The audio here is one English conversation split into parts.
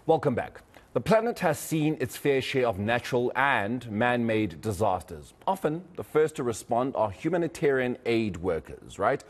Welcome back. The planet has seen its fair share of natural and man-made disasters. Often, the first to respond are humanitarian aid workers, right?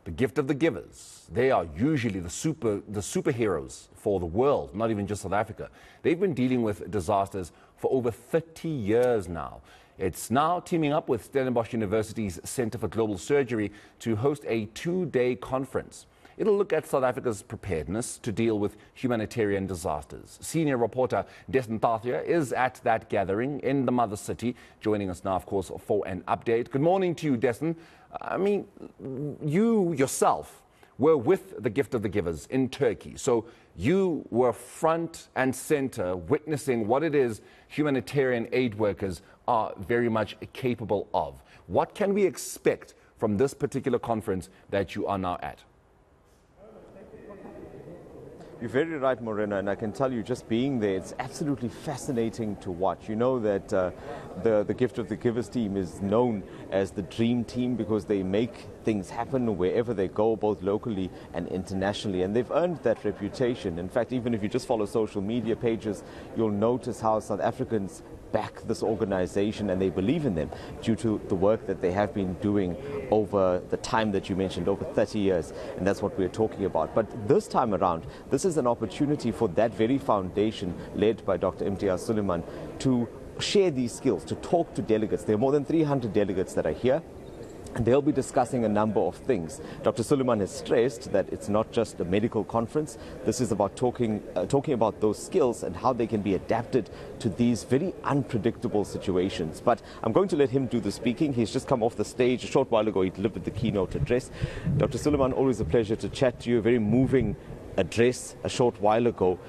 The gift of the givers. They are usually the superheroes for the world, not even just South Africa. They've been dealing with disasters for over 30 years now. It's now teaming up with Stellenbosch University's Centre for Global Surgery to host a 2-day conference. It'll look at South Africa's preparedness to deal with humanitarian disasters. Senior reporter Dasen Thathiah is at that gathering in the mother city, joining us now, of course, for an update. Good morning to you, Dasen. I mean, you yourself were with the Gift of the Givers in Turkey, so you were front and center witnessing what it is humanitarian aid workers are very much capable of. What can we expect from this particular conference that you are now at? You're very right, Morena, and I can tell you, just being there, it's absolutely fascinating to watch. You know that the Gift of the Givers team is known as the dream team because they make things happen wherever they go, both locally and internationally, and they've earned that reputation. In fact, even if you just follow social media pages, you'll notice how South Africans back this organization and they believe in them due to the work that they have been doing over the time that you mentioned, over 30 years, and that's what we're talking about. But this time around, this is an opportunity for that very foundation led by Dr. Imtiaz Sooliman to share these skills, to talk to delegates. There are more than 300 delegates that are here, and they'll be discussing a number of things. Dr. Sooliman has stressed that it's not just a medical conference. This is about talking about those skills and how they can be adapted to these very unpredictable situations. But I'm going to let him do the speaking. He's just come off the stage a short while ago. He delivered the keynote address. Dr. Sooliman, always a pleasure to chat to you. A very moving address a short while ago.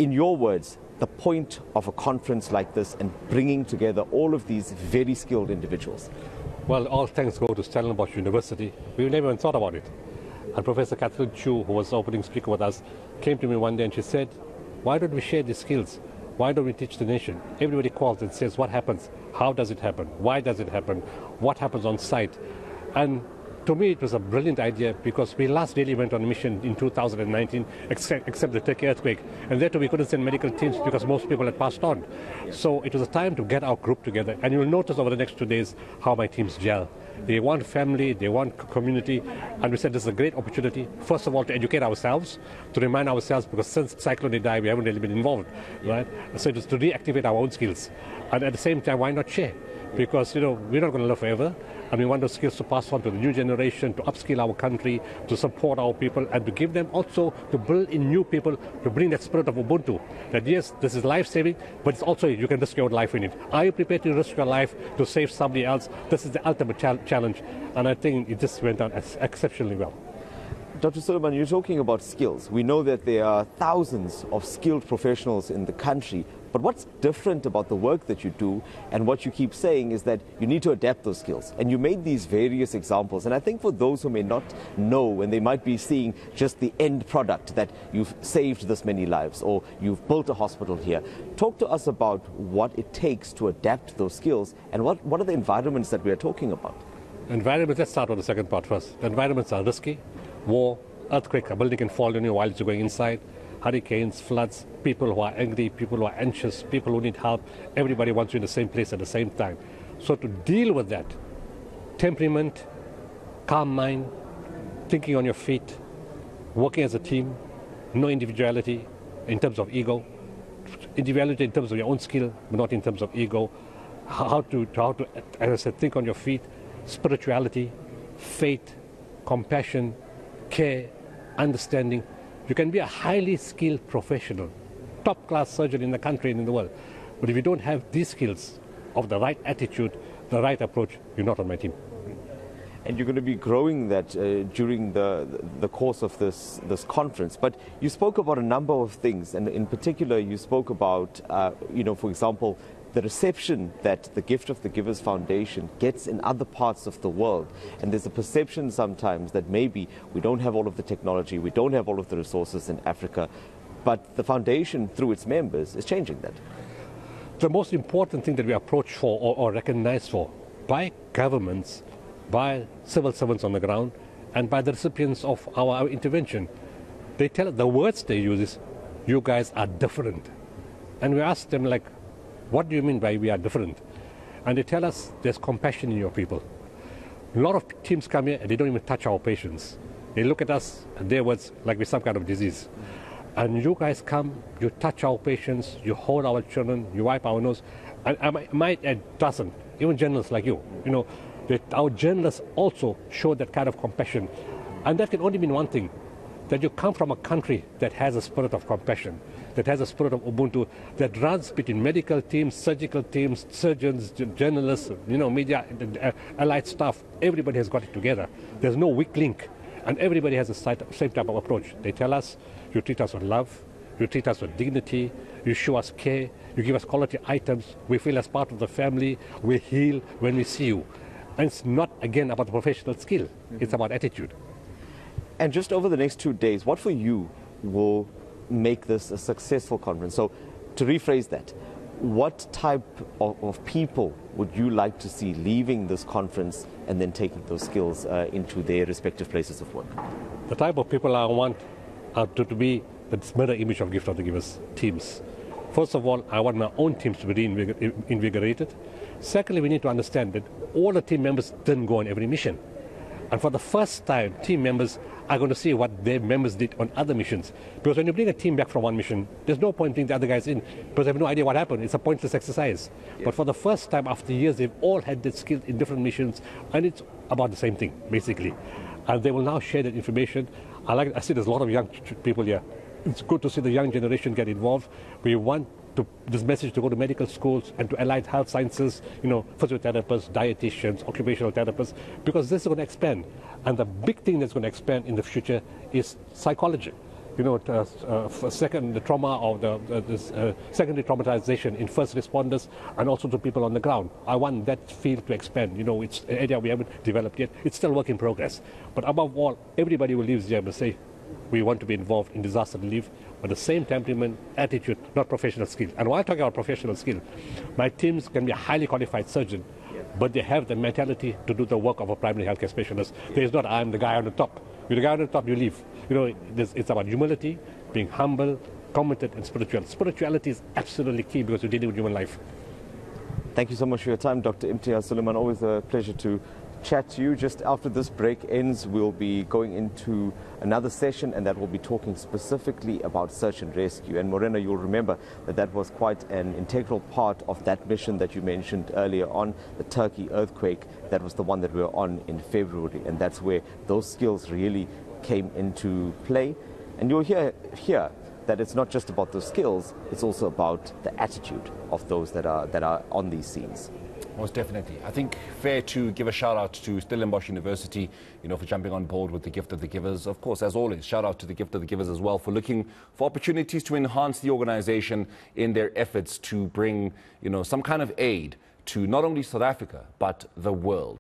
In your words, the point of a conference like this and bringing together all of these very skilled individuals? Well, all thanks go to Stellenbosch University. We never even thought about it. And Professor Catherine Chu, who was the opening speaker with us, came to me one day and she said, why don't we share these skills? Why don't we teach the nation? Everybody calls and says, what happens? How does it happen? Why does it happen? What happens on site? And to me, it was a brilliant idea because we last really went on a mission in 2019, except the Turkey earthquake. And there too, we couldn't send medical teams because most people had passed on. So it was a time to get our group together. And you'll notice over the next 2 days how my teams gel. They want family, they want community. And we said this is a great opportunity, first of all, to educate ourselves, to remind ourselves, because since Cyclone Idai, we haven't really been involved, right? So it was to reactivate our own skills. And at the same time, why not share? Because, you know, we're not going to live forever. And we want those skills to pass on to the new generation, to upskill our country, to support our people, and to give them also to build in new people, to bring that spirit of Ubuntu. That yes, this is life-saving, but it's also you can risk your life in it. Are you prepared to risk your life to save somebody else? This is the ultimate challenge, and I think it just went on exceptionally well. Dr. Sooliman, you're talking about skills. We know that there are thousands of skilled professionals in the country, but what's different about the work that you do and what you keep saying is that you need to adapt those skills. And you made these various examples. And I think for those who may not know and they might be seeing just the end product that you've saved this many lives or you've built a hospital here, talk to us about what it takes to adapt those skills and what are the environments that we are talking about? Environments, let's start with the second part first. The environments are risky. War, earthquake, a building can fall on you while you're going inside. Hurricanes, floods, people who are angry, people who are anxious, people who need help. Everybody wants you in the same place at the same time. So to deal with that, temperament, calm mind, thinking on your feet, working as a team, no individuality in terms of ego, individuality in terms of your own skill, but not in terms of ego. How to, as I said, think on your feet, spirituality, faith, compassion, care, understanding. You can be a highly skilled professional, top-class surgeon in the country and in the world. But if you don't have these skills of the right attitude, the right approach, you're not on my team. And you're going to be growing that during the course of this conference. But you spoke about a number of things, and in particular, you spoke about, for example, the reception that the Gift of the Givers Foundation gets in other parts of the world. And there's a perception sometimes that maybe we don't have all of the technology, we don't have all of the resources in Africa, but the foundation, through its members, is changing that. The most important thing that we approach for or recognize for by governments, by civil servants on the ground, and by the recipients of our intervention, they tell the words they use is you guys are different. And we ask them, like, what do you mean by we are different? And they tell us there's compassion in your people. A lot of teams come here and they don't even touch our patients. They look at us and their words like we're some kind of disease. And you guys come, you touch our patients, you hold our children, you wipe our nose. And I might add Dasen, even journalists like you, that our journalists also show that kind of compassion. And that can only mean one thing, that you come from a country that has a spirit of compassion, that has a spirit of Ubuntu, that runs between medical teams, surgical teams, surgeons, journalists, media, allied staff. Everybody has got it together. There's no weak link. And everybody has the same type of approach. They tell us, you treat us with love, you treat us with dignity, you show us care, you give us quality items, we feel as part of the family, we heal when we see you. And it's not, again, about professional skill, it's about attitude. And just over the next 2 days, what for you will make this a successful conference? So to rephrase that, what type of people would you like to see leaving this conference and then taking those skills into their respective places of work? The type of people I want to be the mirror image of Gift of the Givers teams. First of all, I want my own teams to be invigorated. Secondly, we need to understand that all the team members didn't go on every mission. And for the first time, team members are going to see what their members did on other missions. Because when you bring a team back from one mission, there's no point bringing the other guys in, because they have no idea what happened. It's a pointless exercise. Yeah. But for the first time after years, they've all had their skills in different missions, and it's about the same thing, basically. And they will now share that information. I see there's a lot of young people here. It's good to see the young generation get involved. We want this message to go to medical schools and to allied health sciences, physiotherapists, dietitians, occupational therapists, because this is going to expand. And the big thing that's going to expand in the future is psychology. The trauma or secondary traumatization in first responders and also to people on the ground. I want that field to expand. It's an area we haven't developed yet. It's still work in progress. But above all, everybody who lives here will say, we want to be involved in disaster relief, but the same temperament, attitude, not professional skill. And while talking about professional skill, my teams can be a highly qualified surgeon, but they have the mentality to do the work of a primary healthcare specialist. There's not, I'm the guy on the top. You're the guy on the top, you leave. It's about humility, being humble, committed, and spiritual. Spirituality is absolutely key because you're dealing with human life. Thank you so much for your time, Dr. Imtiaz Sooliman. Always a pleasure to chat to you. Just after this break ends, we'll be going into another session, and that will be talking specifically about search and rescue. And Morena, you'll remember that was quite an integral part of that mission that you mentioned earlier on, the Turkey earthquake. That was the one that we were on in February, and that's where those skills really came into play. And you'll hear here that it's not just about those skills, it's also about the attitude of those that are on these scenes. Most definitely. I think fair to give a shout out to Stellenbosch University, for jumping on board with the Gift of the Givers. Of course, as always, shout out to the Gift of the Givers as well for looking for opportunities to enhance the organization in their efforts to bring, some kind of aid to not only South Africa, but the world.